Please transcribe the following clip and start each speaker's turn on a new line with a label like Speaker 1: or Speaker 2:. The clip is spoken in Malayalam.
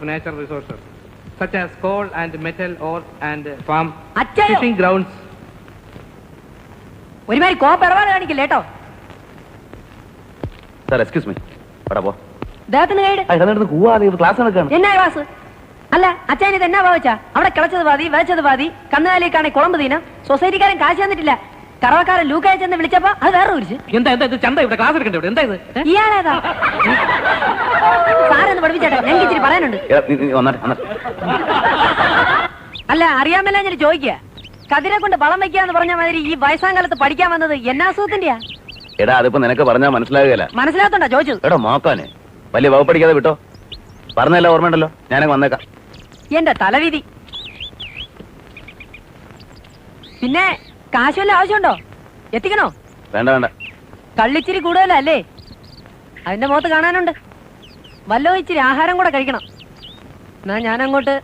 Speaker 1: natural resources such as coal and metal ore and farm fishing grounds.
Speaker 2: ഒരുമാതിരി കോപ്പിടപാട് കാണിക്കില്ല കേട്ടോ.
Speaker 3: സാർ എക്സ്ക്യൂസ് മീ, പോ.
Speaker 2: എന്നാ ക്ലാസ്? അല്ല അച്ഛൻ ഇത് എന്നാ ഭാവിച്ചാ? അവിടെ കിളച്ചത് പാതി വേച്ചത് പാതി, കന്നുകാലിക്കാണെ കുളമ്പ് തീന, സൊസൈറ്റിക്കാരൻ കാശ് തന്നിട്ടില്ല. കറവക്കാരൻ ലൂക്കായ ചെന്ന് വിളിച്ചപ്പോ അത് വേറെ കുറിച്ച്.
Speaker 1: എന്താ ചന്ത ഇവിടെ ക്ലാസ് എടുക്കണ്ടേ? എന്താ ഇത്?
Speaker 2: ഇയാളേതാ സാറൊന്ന് പഠിപ്പിച്ചേട്ടാ, ഞങ്ങൾക്ക് ഇച്ചിരി പറയാനുണ്ട്. അല്ല അറിയാമല്ല ഞാൻ ചോദിക്കുക, കതിരെ കൊണ്ട് വളം വെക്കാന്ന് പറഞ്ഞ മാതിരി ഈ വയസ്സാങ്കാലത്ത് പഠിക്കാൻ വന്നത് എന്നാ അസുഖത്തിന്റെയാ?
Speaker 3: എടാ അതിപ്പോ നിനക്ക് പറഞ്ഞാൽ മനസ്സിലാകുകയല്ല.
Speaker 2: മനസ്സിലാത്തോണ്ടാ ചോദിച്ചത്.
Speaker 3: എടാ നോക്കാനെ വലിയ വകുപ്പടിക്കാതെ വിട്ടോ. പറഞ്ഞല്ല ഓർമ്മയുണ്ടല്ലോ, ഞാനങ്ങ് വന്നേക്കാം.
Speaker 2: എന്റെ തലവിധി. പിന്നെ കാശ് വല്ല ആവശ്യമുണ്ടോ? എത്തിക്കണോ?
Speaker 3: വേണ്ട വേണ്ട,
Speaker 2: കള്ളിച്ചിരി കൂടുതലല്ലേ? അതിന്റെ മുഖത്ത് കാണാനുണ്ട്. വല്ലോ ഇച്ചിരി ആഹാരം കൂടെ കഴിക്കണം. എന്നാ ഞാനങ്ങോട്ട്